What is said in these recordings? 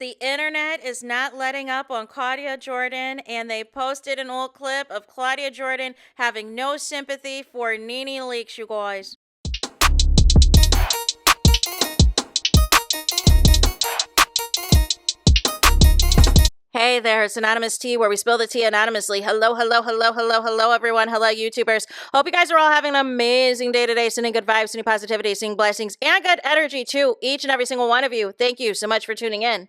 The internet is not letting up on Claudia Jordan, and they posted an old clip of Claudia Jordan having no sympathy for Nene Leakes, you guys. Hey there, it's Anonymous Tea, where we spill the tea anonymously. Hello, hello, hello, hello, hello, everyone. Hello, YouTubers. Hope you guys are all having an amazing day today, sending good vibes, sending positivity, sending blessings, and good energy to each and every single one of you. Thank you so much for tuning in.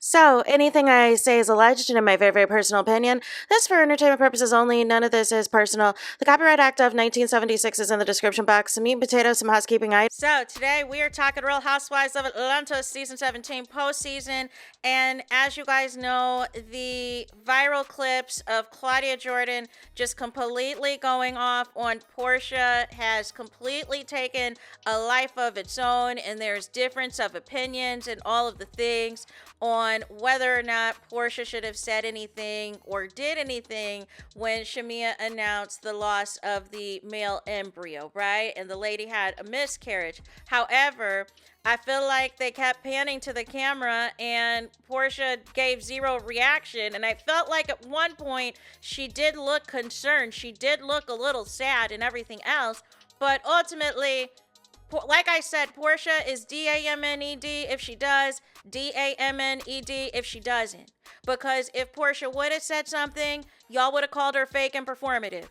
So, anything I say is alleged and in my very, very personal opinion. This for entertainment purposes only. None of this is personal. The Copyright Act of 1976 is in the description box. Some meat and potatoes, some housekeeping items. So, today we are talking Real Housewives of Atlanta Season 17 postseason. And as you guys know, the viral clips of Claudia Jordan just completely going off on PORSHA has completely taken a life of its own. And there's difference of opinions and all of the things on whether or not PORSHA should have said anything or did anything when Shamea announced the loss of the male embryo, right? And the lady had a miscarriage. However, I feel like they kept panning to the camera and PORSHA gave zero reaction. And I felt like at one point she did look concerned. She did look a little sad and everything else. But ultimately, like I said, PORSHA is D-A-M-N-E-D if she does, D-A-M-N-E-D if she doesn't. Because if PORSHA would have said something, y'all would have called her fake and performative.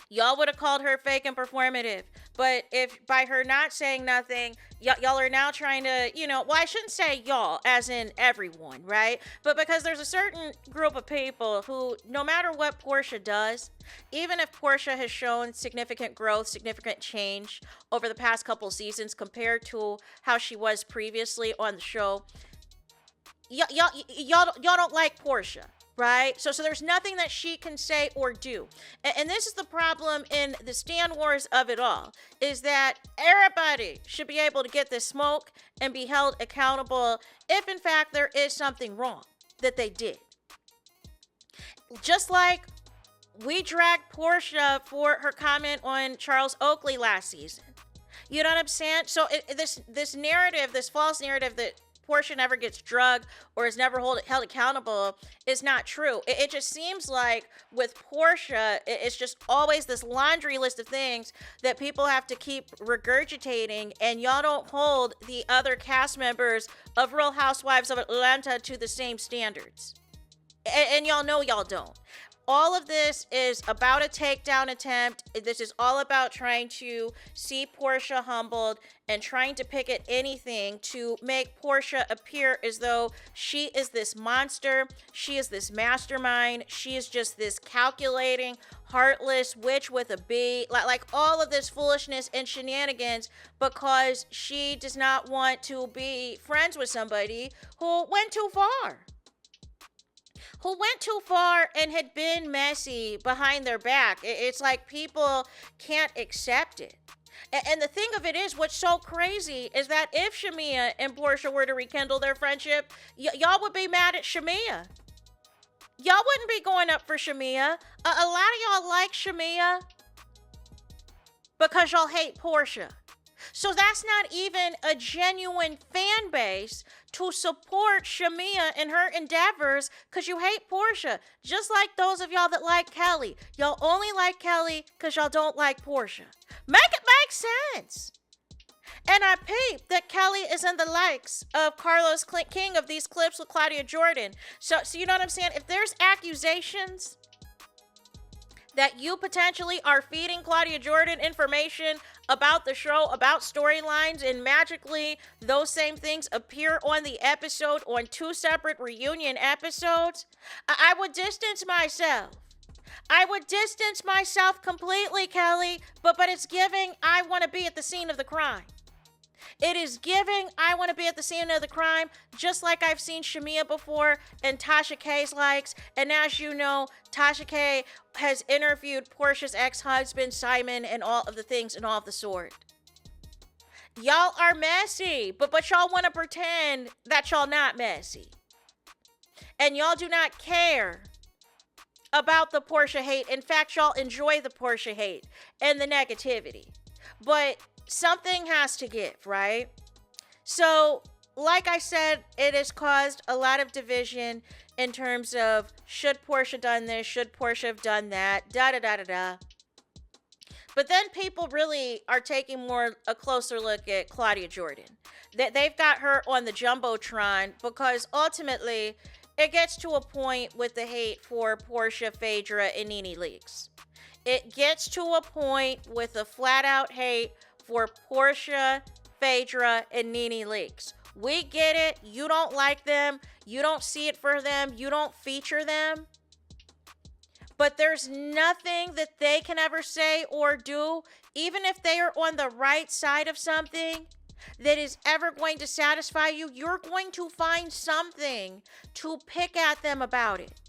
Y'all would have called her fake and performative. But if by her not saying nothing, y'all are now trying to, well, I shouldn't say y'all, as in everyone, right? But because there's a certain group of people who, no matter what PORSHA does, even if PORSHA has shown significant growth, significant change over the past couple seasons compared to how she was previously on the show, y'all don't like PORSHA. Right? So there's nothing that she can say or do. And this is the problem in the Stan Wars of it all, is that everybody should be able to get this smoke and be held accountable if in fact there is something wrong that they did. Just like we dragged PORSHA for her comment on Charles Oakley last season. You know what I'm saying? So this narrative, this false narrative that PORSHA never gets drugged or is never held accountable is not true. It just seems like with PORSHA, it's just always this laundry list of things that people have to keep regurgitating, and y'all don't hold the other cast members of Real Housewives of Atlanta to the same standards. And y'all know y'all don't. All of this is about a takedown attempt. This is all about trying to see PORSHA humbled and trying to pick at anything to make PORSHA appear as though she is this monster. She is this mastermind. She is just this calculating, heartless witch with a B. Like all of this foolishness and shenanigans because she does not want to be friends with somebody who went too far. Who went too far and had been messy behind their back. It's like people can't accept it. And the thing of it is, what's so crazy is that if Shamea and PORSHA were to rekindle their friendship, y'all would be mad at Shamea. Y'all wouldn't be going up for Shamea. A lot of y'all like Shamea because y'all hate PORSHA. So that's not even a genuine fan base to support Shamea in her endeavors because you hate PORSHA. Just like those of y'all that like Kelly. Y'all only like Kelly because y'all don't like PORSHA. Make it make sense. And I peep that Kelly is in the likes of Carlos King of these clips with Claudia Jordan. So you know what I'm saying? If there's accusations that you potentially are feeding Claudia Jordan information about the show, about storylines, and magically those same things appear on the episode on two separate reunion episodes, I would distance myself. I would distance myself completely, Kelly, but it's giving I want to be at the scene of the crime. It is giving I want to be at the scene of the crime, just like I've seen Shamea before and Tasha K's likes. And as you know, Tasha K has interviewed PORSHA's ex-husband, Simon, and all of the things and all of the sort. Y'all are messy, but y'all want to pretend that y'all not messy. And y'all do not care about the PORSHA hate. In fact, y'all enjoy the PORSHA hate and the negativity. But something has to give, right? So like I said, it has caused a lot of division in terms of should Porsha done this, should Porsha have done that, da da da da da. But then people really are taking a closer look at Claudia Jordan. They've got her on the Jumbotron because ultimately it gets to a point with the hate for Porsha, Phaedra, and Nene Leakes. It gets to a point with a flat out hate for Porsha, Phaedra, and Nene Leakes. We get it. You don't like them. You don't see it for them. You don't feature them. But there's nothing that they can ever say or do, even if they are on the right side of something, that is ever going to satisfy you. You're going to find something to pick at them about it.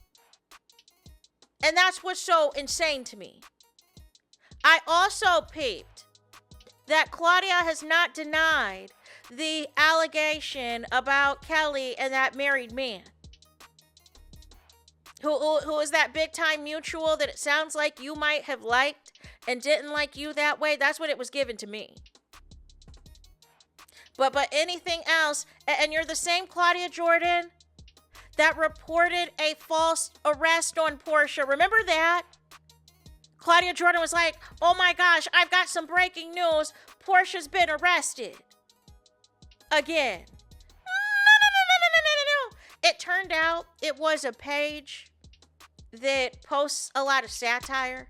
And that's what's so insane to me. I also peeped that Claudia has not denied the allegation about Kelly and that married man. Who is that big time mutual that it sounds like you might have liked and didn't like you that way? That's what it was given to me. But anything else, and you're the same Claudia Jordan that reported a false arrest on Porsha. Remember that? Claudia Jordan was like, oh my gosh, I've got some breaking news. Porsha's been arrested. Again. No. It turned out it was a page that posts a lot of satire.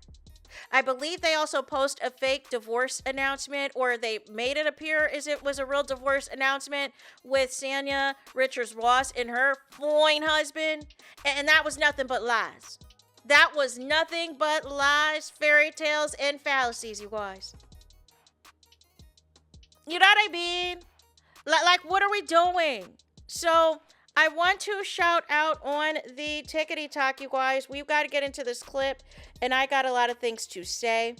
I believe they also post a fake divorce announcement, or they made it appear as it was a real divorce announcement with Sanya Richards-Ross and her fine husband. And that was nothing but lies. That was nothing but lies, fairy tales, and fallacies, you guys. You know what I mean? Like, what are we doing? So I want to shout out on the Tickety Talk, you guys. We've got to get into this clip, and I got a lot of things to say.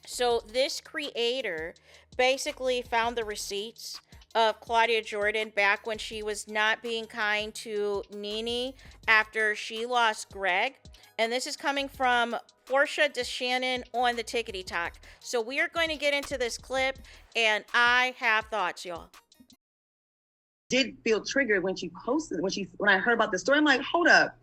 So this creator basically found the receipts of Claudia Jordan back when she was not being kind to Nene after she lost Greg. And this is coming from Porsha DeShannon on the Tickety Talk. So we are going to get into this clip, and I have thoughts, y'all. Did feel triggered when she posted, when I heard about the story. I'm like, hold up.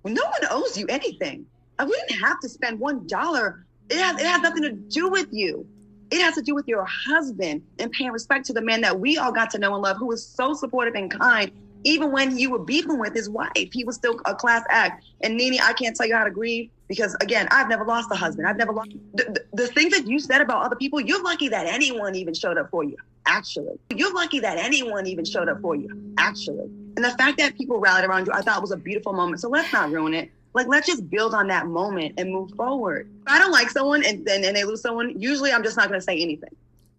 Well, no one owes you anything. We didn't have to spend $1. It has nothing to do with you. It has to do with your husband and paying respect to the man that we all got to know and love, who was so supportive and kind. Even when you were beefing with his wife, he was still a class act. And Nene, I can't tell you how to grieve because, again, I've never lost a husband. I've never lost the things that you said about other people. You're lucky that anyone even showed up for you. Actually, you're lucky that anyone even showed up for you. Actually, and the fact that people rallied around you, I thought was a beautiful moment. So let's not ruin it. Like, let's just build on that moment and move forward. If I don't like someone and they lose someone, usually I'm just not going to say anything.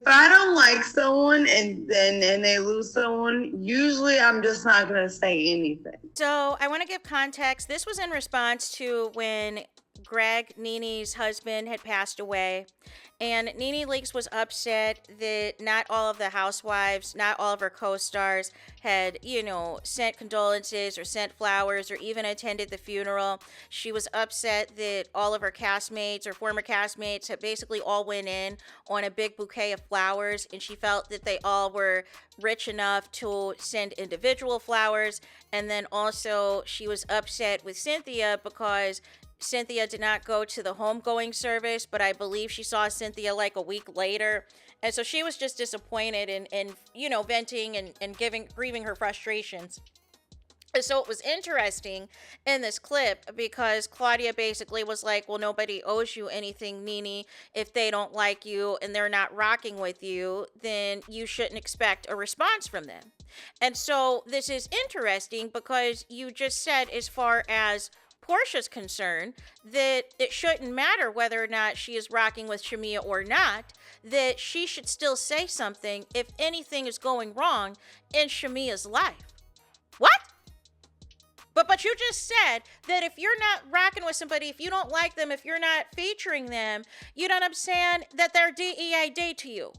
If I don't like someone and they lose someone, usually I'm just not going to say anything. So I want to give context. This was in response to when Greg, Nene's husband, had passed away. And Nene Leakes was upset that not all of the housewives, not all of her co-stars had, sent condolences or sent flowers or even attended the funeral. She was upset that all of her castmates or former castmates had basically all went in on a big bouquet of flowers, and she felt that they all were rich enough to send individual flowers. And then also she was upset with Cynthia because Cynthia did not go to the homegoing service, but I believe she saw Cynthia like a week later. And so she was just disappointed and venting and grieving her frustrations. And so it was interesting in this clip because Claudia basically was like, well, nobody owes you anything, Nene. If they don't like you and they're not rocking with you, then you shouldn't expect a response from them. And so this is interesting because you just said, as far as Porsha's concerned, that it shouldn't matter whether or not she is rocking with Shamea or not, that she should still say something if anything is going wrong in Shamea's life. What? But you just said that if you're not rocking with somebody, if you don't like them, if you're not featuring them, you know what I'm saying, that they're DEAD to you.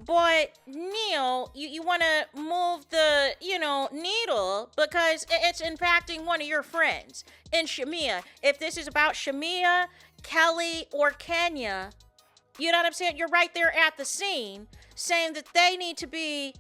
But Neil, you want to move the, needle because it's impacting one of your friends in Shamea. If this is about Shamea, Kelly, or Kenya, you know what I'm saying? You're right there at the scene. saying that they need to be,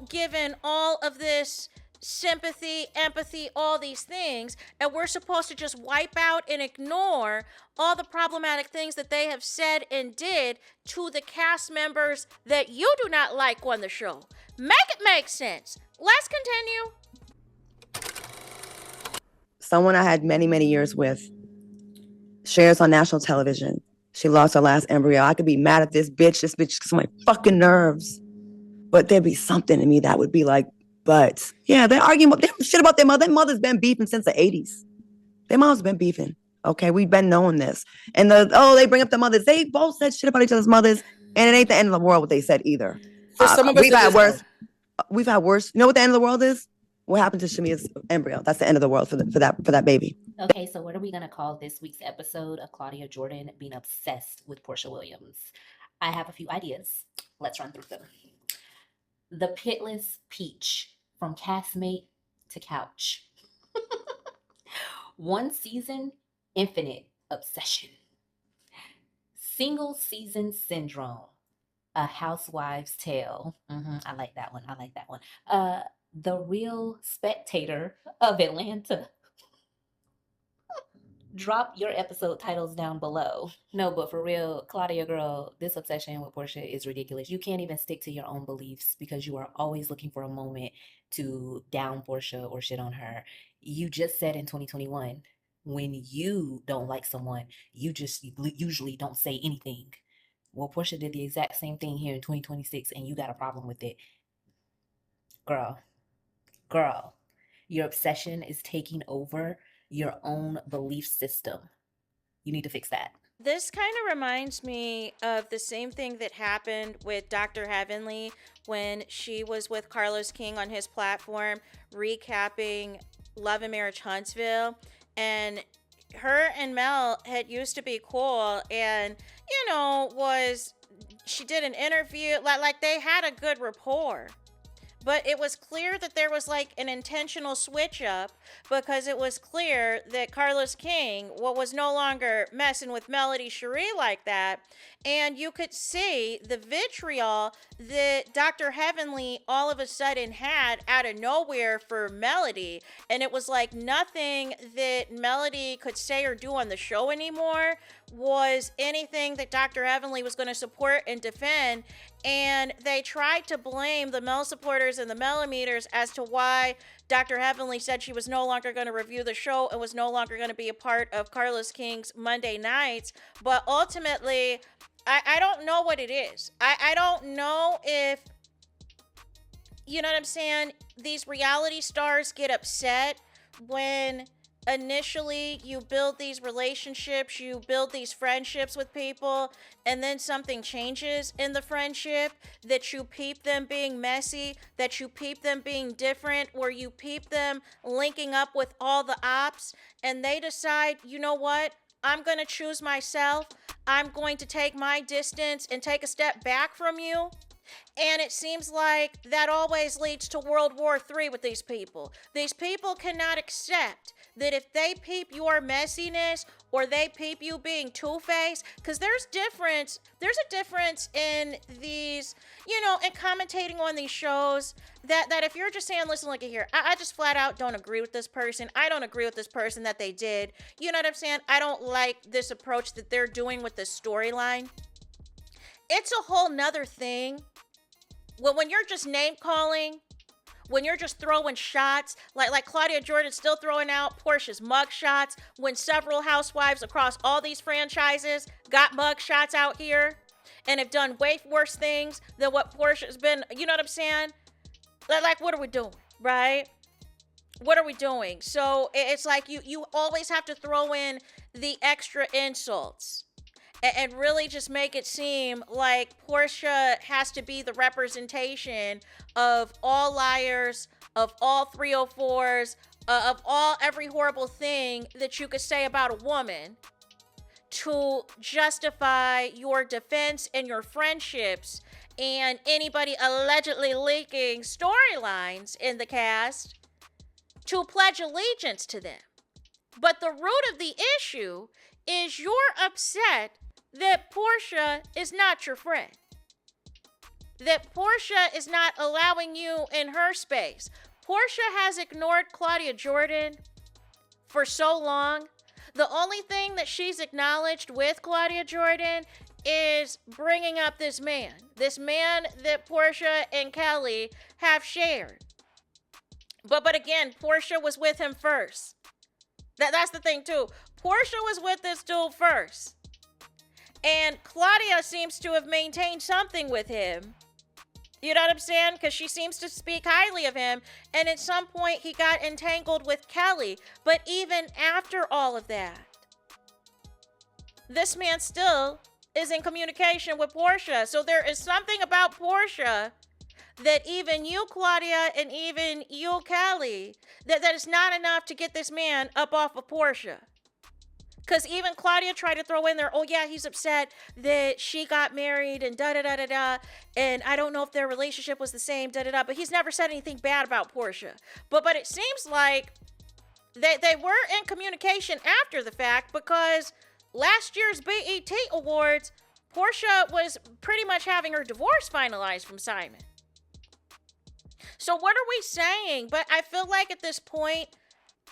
given all of this sympathy, empathy, all these things, and we're supposed to just wipe out and ignore all the problematic things that they have said and did to the cast members that you do not like on the show. Make it make sense. Let's continue. Someone I had many, many years with shares on national television. She lost her last embryo. I could be mad at this bitch gets on my fucking nerves. But there'd be something in me that would be like, but yeah, they're arguing shit about their mother. Their mother's been beefing since the 80s. Their mom's been beefing. Okay, we've been knowing this. And they bring up the mothers. They both said shit about each other's mothers, and it ain't the end of the world what they said either. For some of us, we've had worse. We've had worse. You know what the end of the world is? What happened to Shamia's embryo? That's the end of the world for that baby. Okay, so what are we gonna call this week's episode of Claudia Jordan being obsessed with Porsha Williams? I have a few ideas. Let's run through them. The Pitless Peach, from castmate to couch. One season, infinite obsession. Single season syndrome, a housewife's tale. I like that one. The Real Spectator of Atlanta. Drop your episode titles down below. No, but for real, Claudia girl, this obsession with Porsha is ridiculous. You can't even stick to your own beliefs because you are always looking for a moment to down Porsha or shit on her. You just said in 2021, when you don't like someone, you just usually don't say anything. Well, Porsha did the exact same thing here in 2026 and you got a problem with it. Girl, your obsession is taking over your own belief system. You need to fix that. This kind of reminds me of the same thing that happened with Dr. Heavenly when she was with Carlos King on his platform recapping Love and Marriage Huntsville. And her and Mel had used to be cool and, she did an interview, like they had a good rapport. But it was clear that there was like an intentional switch up because it was clear that Carlos King was no longer messing with Melody Cherie like that. And you could see the vitriol that Dr. Heavenly all of a sudden had out of nowhere for Melody. And it was like nothing that Melody could say or do on the show anymore was anything that Dr. Heavenly was going to support and defend. And they tried to blame the Mel supporters and the Millimeters as to why Dr. Heavenly said she was no longer going to review the show and was no longer going to be a part of Carlos King's Monday nights. But ultimately, I don't know what it is. I don't know if, you know what I'm saying, these reality stars get upset when initially you build these relationships, you build these friendships with people, and then something changes in the friendship, that you peep them being messy, that you peep them being different, or you peep them linking up with all the ops, and they decide, you know what, I'm going to choose myself, I'm going to take my distance and take a step back from you. And it seems like that always leads to World War III with these people. These people cannot accept that if they peep your messiness or they peep you being two-faced, because there's a difference in these, in commentating on these shows, that if you're just saying, listen, look at here, I just flat out don't agree with this person. I don't agree with this person that they did. You know what I'm saying? I don't like this approach that they're doing with this storyline. It's a whole nother thing. When you're just name calling, when you're just throwing shots, like Claudia Jordan still throwing out Porsha's mug shots, when several housewives across all these franchises got mug shots out here and have done way worse things than what Porsha's been, you know what I'm saying? Like, what are we doing, right? What are we doing? So it's like you always have to throw in the extra insults. And really just make it seem like Porsha has to be the representation of all liars, of all 304s, of every horrible thing that you could say about a woman to justify your defense and your friendships and anybody allegedly leaking storylines in the cast to pledge allegiance to them. But the root of the issue is you're upset that Porsha is not your friend. that Porsha is not allowing you in her space. Porsha has ignored Claudia Jordan for so long. The only thing that she's acknowledged with Claudia Jordan is bringing up this man that Porsha and Kelly have shared. But again, Porsha was with him first. That's the thing too. Porsha was with this dude first. And Claudia seems to have maintained something with him. You know what I'm saying? Because she seems to speak highly of him. And at some point, he got entangled with Kelly. But even after all of that, this man still is in communication with Porsha. So there is something about Porsha that even you, Claudia, and even you, Kelly, that is not enough to get this man up off of Porsha. Because even Claudia tried to throw in there, oh yeah, he's upset that she got married and da-da-da-da-da, and I don't know if their relationship was the same, da-da-da, but he's never said anything bad about Porsha. But it seems like they were in communication after the fact, because last year's BET Awards, Porsha was pretty much having her divorce finalized from Simon. So what are we saying? But I feel like at this point,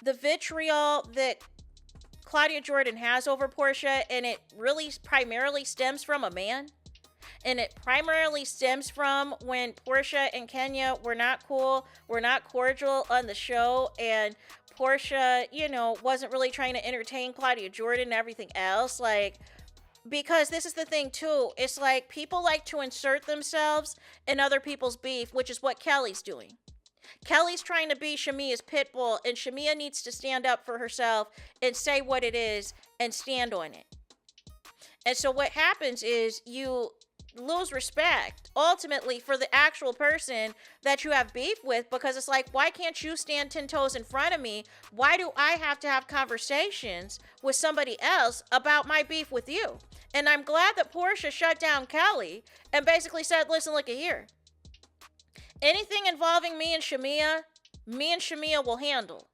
the vitriol that Claudia Jordan has over Porsha, and it really primarily stems from a man. And it primarily stems from when Porsha and Kenya were not cool, were not cordial on the show, and Porsha, wasn't really trying to entertain Claudia Jordan and everything else. Like, because this is the thing too, it's like people like to insert themselves in other people's beef, which is what Kelly's doing. Kelly's trying to be Shamia's pit bull, and Shamia needs to stand up for herself and say what it is and stand on it. And so what happens is you lose respect ultimately for the actual person that you have beef with, because it's like, why can't you stand 10 toes in front of me? Why do I have to have conversations with somebody else about my beef with you? And I'm glad that Porsha shut down Kelly and basically said, listen, look at here. Anything involving me and Shamia will handle.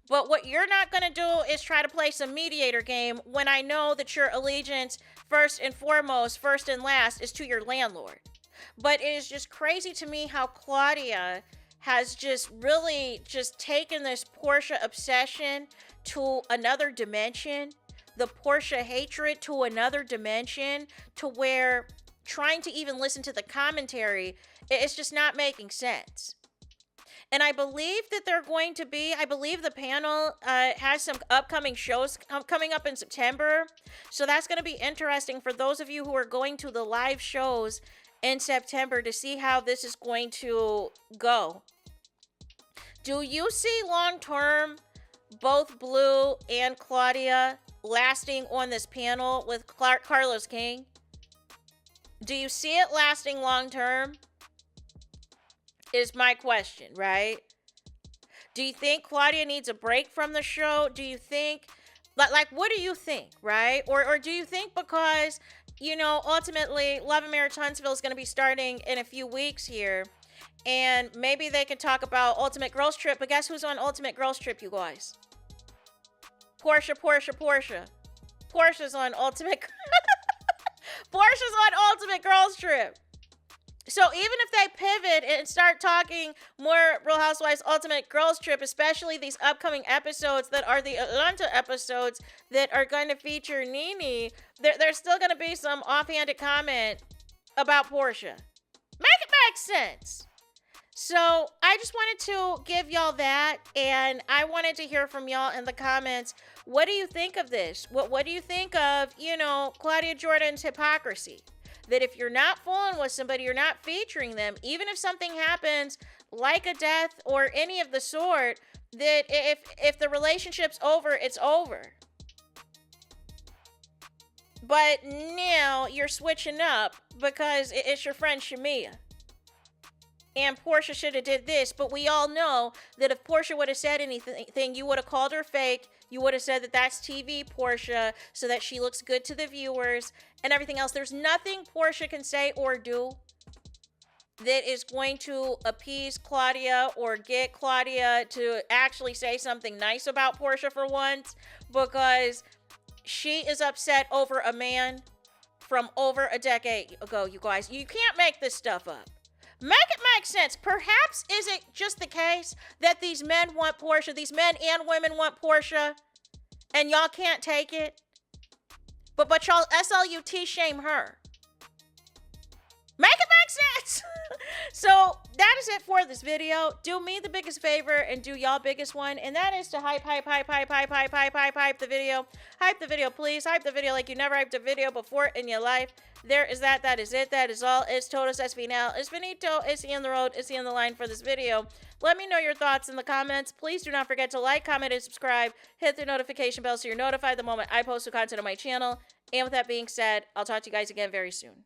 But what you're not going to do is try to play some mediator game when I know that your allegiance, first and foremost, first and last, is to your landlord. But it is just crazy to me how Claudia has just really just taken this Porsha obsession to another dimension, the Porsha hatred to another dimension, to where trying to even listen to the commentary, it's just not making sense. And I believe that I believe the panel has some upcoming shows coming up in September. So that's going to be interesting for those of you who are going to the live shows in September to see how this is going to go. Do you see long-term both Blue and Claudia lasting on this panel with Carlos King? Do you see it lasting long-term? Is my question, right? Do you think Claudia needs a break from the show? Do you think, like what do you think, right? Or do you think because, ultimately Love and Marriage Huntsville is going to be starting in a few weeks here, and maybe they could talk about Ultimate Girls Trip, but guess who's on Ultimate Girls Trip, you guys? Porsha's on Ultimate Porsha's on Ultimate Girls Trip. So even if they pivot and start talking more Real Housewives Ultimate Girls Trip, especially these upcoming episodes that are the Atlanta episodes that are going to feature Nene, there's still going to be some offhanded comment about Porsha. Make it make sense. So I just wanted to give y'all that, and I wanted to hear from y'all in the comments. What do you think of this? What do you think of, Claudia Jordan's hypocrisy? That if you're not fooling with somebody, you're not featuring them, even if something happens like a death or any of the sort, that if the relationship's over, it's over. But now you're switching up because it's your friend Shamia. And Porsha should have did this, but we all know that if Porsha would have said anything, you would have called her fake. You would have said that that's TV Porsha so that she looks good to the viewers and everything else. There's nothing Porsha can say or do that is going to appease Claudia or get Claudia to actually say something nice about Porsha for once, because she is upset over a man from over a decade ago, you guys. You can't make this stuff up. Make it make sense. Perhaps is it just the case that these men want PORSHA, these men and women want PORSHA, and y'all can't take it? But y'all SLUT shame her. Make it make sense. So that is it for this video. Do me the biggest favor and do y'all biggest one, and that is to hype the video. Hype the video, please. Hype the video like you never hyped a video before in your life. There is that. That is it. That is all. It's Todos es final. It's finito. It's the end of the road. It's the end of the line for this video. Let me know your thoughts in the comments. Please do not forget to like, comment, and subscribe. Hit the notification bell so you're notified the moment I post new content on my channel. And with that being said, I'll talk to you guys again very soon.